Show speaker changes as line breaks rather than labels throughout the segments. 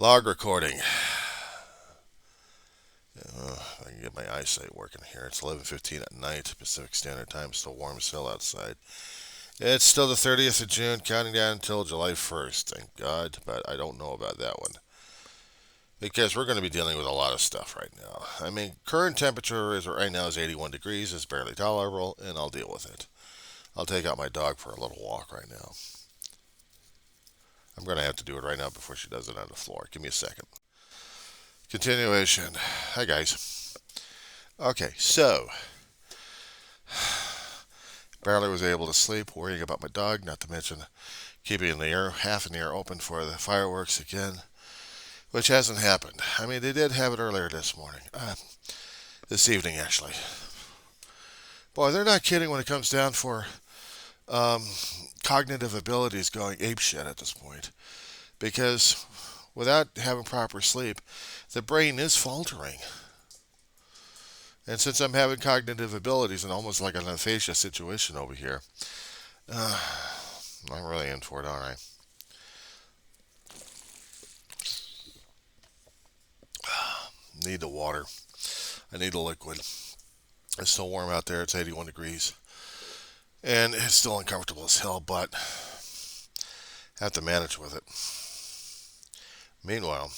Log recording. I can get my eyesight working here. It's 11:15 at night, Pacific Standard Time. Still warm as hell outside. It's still the 30th of June, counting down until July 1st. Thank God, but I don't know about that one because we're going to be dealing with a lot of stuff right now. I mean, current temperature is right now is 81 degrees. It's barely tolerable, and I'll deal with it. I'll take out my dog for a little walk right now. I'm going to have to do it right now before she does it on the floor. Give me a second. Continuation. Hi guys. Okay, so barely was able to sleep, worrying about my dog, not to mention keeping the air, half an ear open for the fireworks again, which hasn't happened. I mean, they did have it earlier this morning, this evening actually. Boy, they're not kidding when it comes down for um, cognitive abilities going apeshit at this point, because without having proper sleep, the brain is faltering. And since I'm having cognitive abilities and almost like an aphasia situation over here, uh, I'm really in for it, aren't I? Need the water. I need the liquid. It's still warm out there. It's 81 degrees. And it's still uncomfortable as hell, but I have to manage with it. Meanwhile,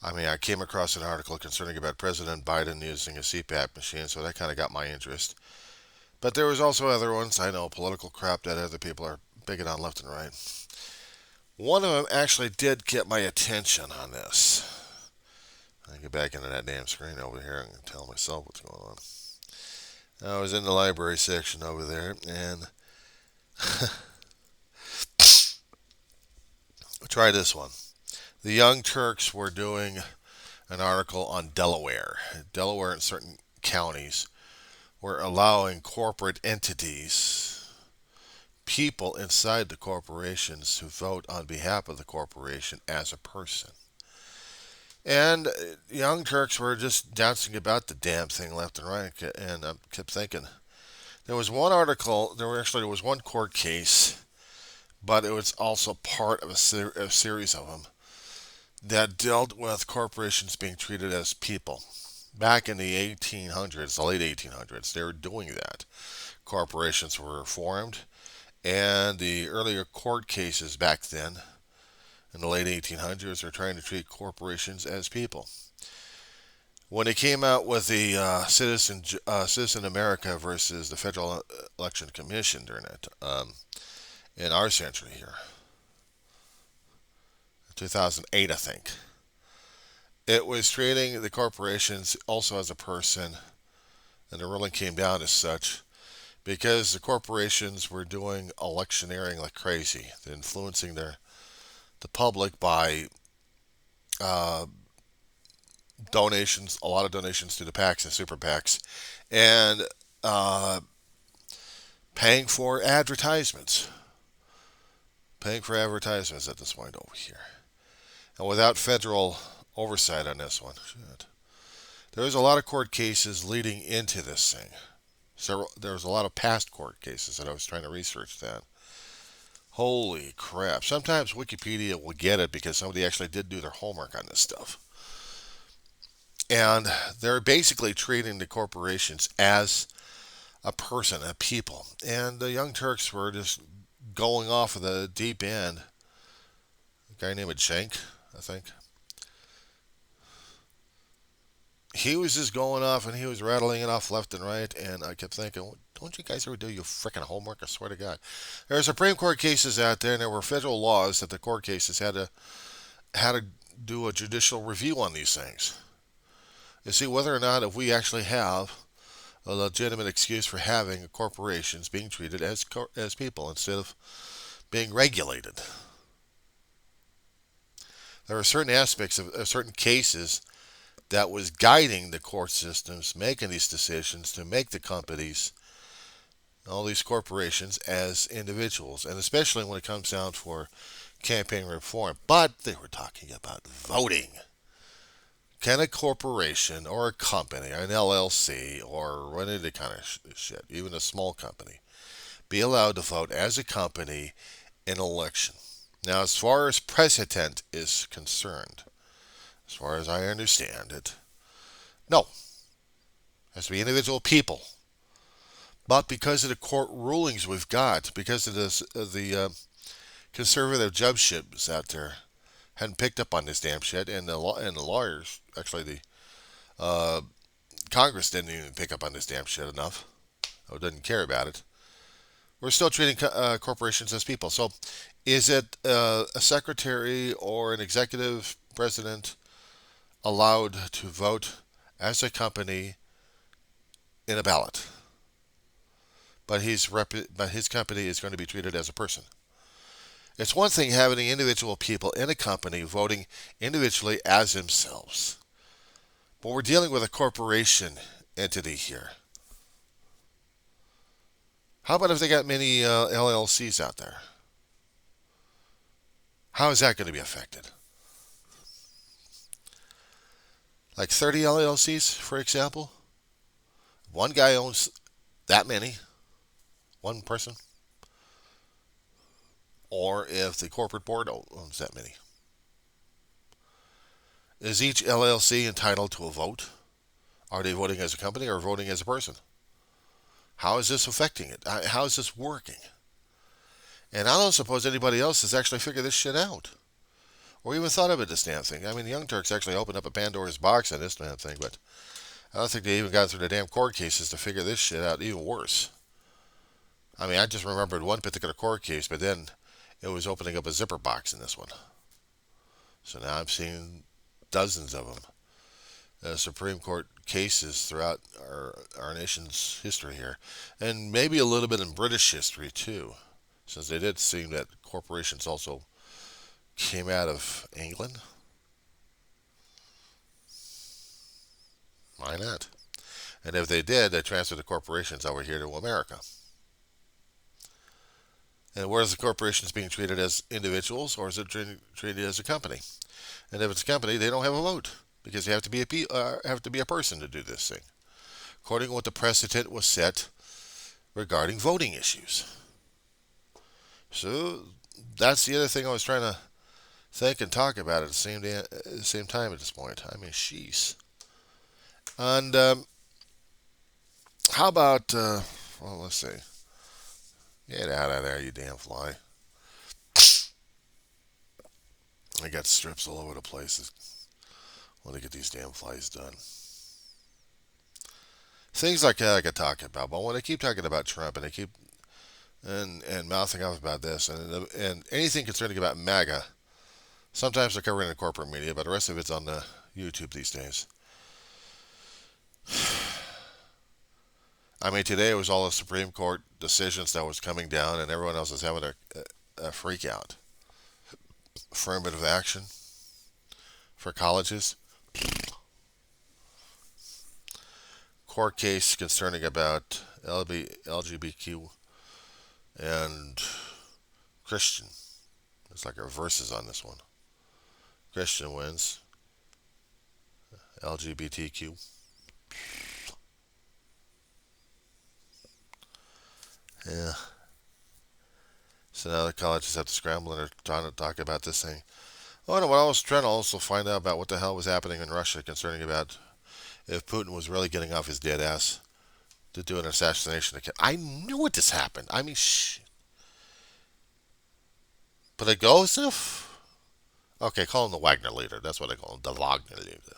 I mean, I came across an article concerning about President Biden using a CPAP machine, so that kind of got my interest. But there was also other ones. I know political crap that other people are bigoted on left and right. One of them actually did get my attention on this. I get back into that damn screen over here and tell myself what's going on. I was in the library section over there, and try this one. The Young Turks were doing an article on Delaware. Delaware in certain counties were allowing corporate entities, people inside the corporations, to vote on behalf of the corporation as a person. And Young Turks were just dancing about the damn thing left and right, and I kept thinking. There was one article, there was one court case, but it was also part of a series of them that dealt with corporations being treated as people. Back in the 1800s, the late 1800s, they were doing that. Corporations were formed, and the earlier court cases back then, in the late 1800s, were trying to treat corporations as people. When they came out with the Citizen America versus the Federal Election Commission during it, in our century here, 2008, I think, it was treating the corporations also as a person, and the ruling came down as such because the corporations were doing electioneering like crazy. They're influencing the public by uh, donations, a lot of donations to the PACs and super PACs, and uh, paying for advertisements. Paying for advertisements at this point over here. And without federal oversight on this one, shit. There was a lot of court cases leading into this thing. There was a lot of past court cases that I was trying to research that. Holy crap. Sometimes Wikipedia will get it because somebody actually did do their homework on this stuff. And they're basically treating the corporations as a person, a people. And the Young Turks were just going off of the deep end. A guy named Cenk, I think. He was just going off and he was rattling it off left and right. And I kept thinking, don't you guys ever do your freaking homework? I swear to God. There are Supreme Court cases out there, and there were federal laws that the court cases had to do a judicial review on these things. You see whether or not if we actually have a legitimate excuse for having corporations being treated as people instead of being regulated. There are certain aspects of certain cases that was guiding the court systems making these decisions to make the companies, all these corporations, as individuals, and especially when it comes down for campaign reform. But they were talking about voting. Can a corporation or a company, an LLC, or any kind of shit, even a small company, be allowed to vote as a company in an election? Now, as far as president is concerned, as far as I understand it, no, it has to be individual people. But because of the court rulings we've got, because of this, conservative judgeships out there hadn't picked up on this damn shit, and the lawyers, actually the uh, Congress didn't even pick up on this damn shit enough, or didn't care about it. We're still treating corporations as people. So, is it a secretary or an executive president allowed to vote as a company in a ballot? But his company is going to be treated as a person. It's one thing having individual people in a company voting individually as themselves. But we're dealing with a corporation entity here. How about if they got many LLCs out there? How is that going to be affected? Like 30 LLCs, for example? One guy owns that many, one person. Or if the corporate board owns that many. Is each LLC entitled to a vote? Are they voting as a company or voting as a person? How is this affecting it? How is this working? And I don't suppose anybody else has actually figured this shit out. Or even thought about this damn thing. I mean, the Young Turks actually opened up a Pandora's box on this damn thing, but I don't think they even got through the damn court cases to figure this shit out even worse. I mean, I just remembered one particular court case, but then it was opening up a zipper box in this one. So now I'm seeing dozens of them. Supreme Court cases throughout our nation's history here. And maybe a little bit in British history, too, since they did seem that corporations also came out of England. Why not? And if they did, they transferred the corporations over here to America. And where is the corporations being treated as individuals, or is it treated as a company? And if it's a company, they don't have a vote because you have to be a person to do this thing, according to what the precedent was set regarding voting issues. So that's the other thing I was trying to think and talk about at the same time at this point. I mean, sheesh. And how about well, let's see. Get out of there, you damn fly. I got strips all over the place. I want to get these damn flies done. Things like that I could talk about, but when I keep talking about Trump and I keep and mouthing off about this and anything concerning about MAGA, sometimes they're covering the corporate media, but the rest of it's on the YouTube these days. I mean, today it was all the Supreme Court decisions that was coming down, and everyone else is having a freak out. Affirmative action for colleges. Court case concerning about LGBTQ and Christian. It's like reverses on this one. Christian wins. LGBTQ. Yeah. So now the colleges have to scramble and they're trying to talk about this thing. Oh, no, what I was trying to also find out about what the hell was happening in Russia concerning about if Putin was really getting off his dead ass to do an assassination. I knew it this happened. I mean, shh. But it goes if. Okay, call him the Wagner leader. That's what I call him, the Wagner leader.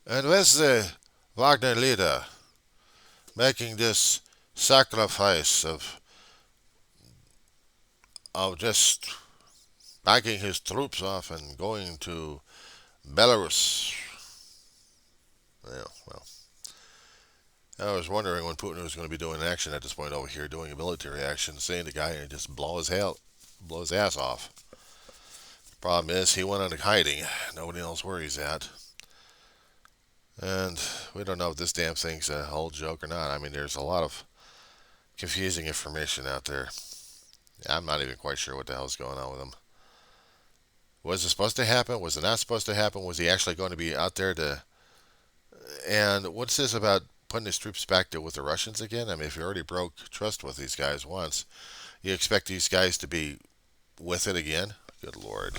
And with the Wagner leader making this sacrifice of just backing his troops off and going to Belarus. Yeah, well, I was wondering when Putin was going to be doing action at this point over here, doing a military action, seeing the guy and just blow his ass off. Problem is, he went into hiding. Nobody knows where he's at. And we don't know if this damn thing's a whole joke or not. I mean, there's a lot of confusing information out there. I'm not even quite sure what the hell's going on with him. Was it supposed to happen? Was it not supposed to happen? Was he actually going to be out there to... And what's this about putting his troops back there with the Russians again? I mean, if you already broke trust with these guys once, You expect these guys to be with it again? Good Lord.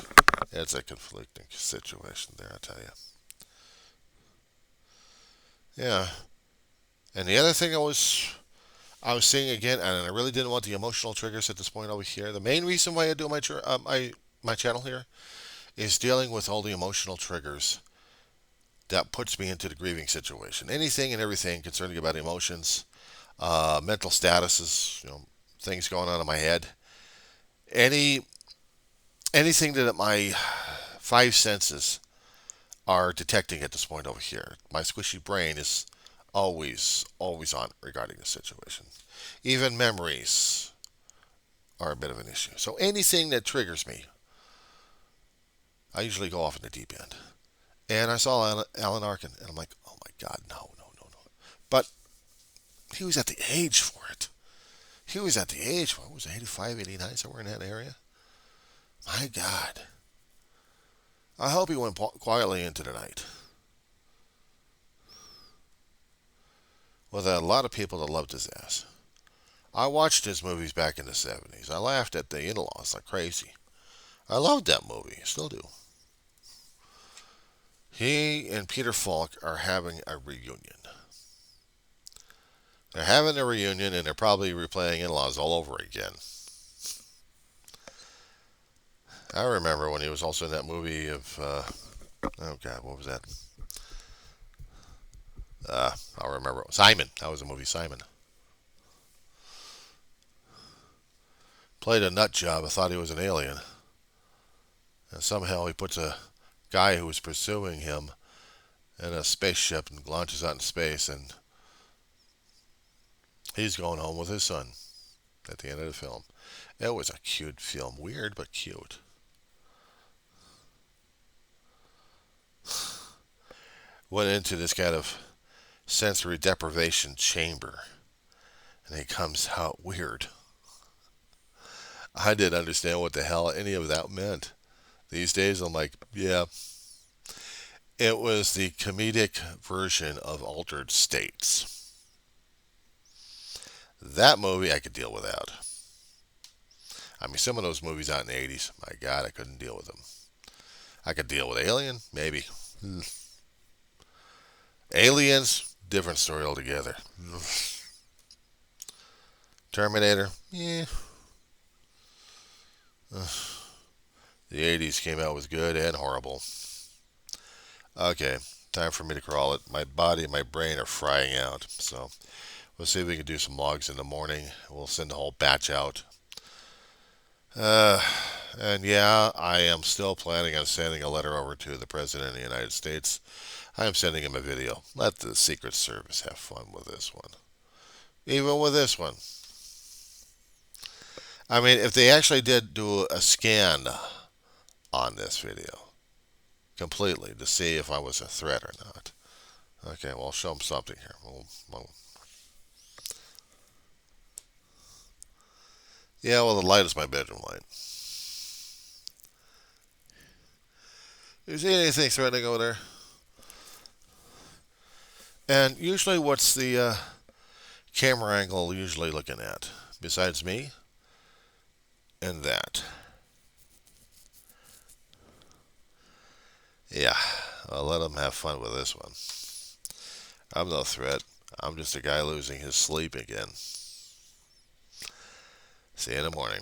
It's a conflicting situation there, I tell you. Yeah. And the other thing I was seeing again, and I really didn't want the emotional triggers at this point over here. The main reason why I do my channel here is dealing with all the emotional triggers that puts me into the grieving situation. Anything and everything concerning about emotions, mental statuses, things going on in my head, any anything that my five senses are detecting at this point over here. My squishy brain is always on regarding the situation. Even memories are a bit of an issue. So anything that triggers me, I usually go off in the deep end. And I saw Alan Arkin, and I'm like, oh my God, no, no, no, no. But he was at the age for it. He was at the age, what was it, 85, 89, somewhere in that area? My God. I hope he went quietly into the night. Well, there are a lot of people that loved his ass. I watched his movies back in the 70s. I laughed at the in-laws like crazy. I loved that movie. Still do. He and Peter Falk are having a reunion. They're having a reunion and they're probably replaying in-laws all over again. I remember when he was also in that movie of, oh God, what was that? I'll remember. Simon. That was the movie Simon. Played a nut job. I thought he was an alien. And somehow he puts a guy who was pursuing him in a spaceship and launches out in space, and he's going home with his son at the end of the film. It was a cute film. Weird, but cute. Went into this kind of sensory deprivation chamber, and he comes out weird. I didn't understand what the hell any of that meant. These days, I'm like, yeah. It was the comedic version of Altered States. That movie I could deal without. I mean, some of those movies out in the 80s, my God, I couldn't deal with them. I could deal with Alien, maybe. Aliens, different story altogether. Terminator, yeah. The 80s came out was good and horrible. Okay, time for me to crawl it. My body and my brain are frying out. So we'll see if we can do some logs in the morning. We'll send the whole batch out. Uh, and yeah, I am still planning on sending a letter over to the President of the United States. I am sending him a video. Let the Secret Service have fun with this one. Even with this one. I mean, if they actually did do a scan on this video completely to see if I was a threat or not. Okay, well, I'll show them something here. Yeah, well, the light is my bedroom light. You see anything threatening over there? And usually, what's the camera angle usually looking at? Besides me and that. Yeah, I'll let them have fun with this one. I'm no threat. I'm just a guy losing his sleep again. See you in the morning.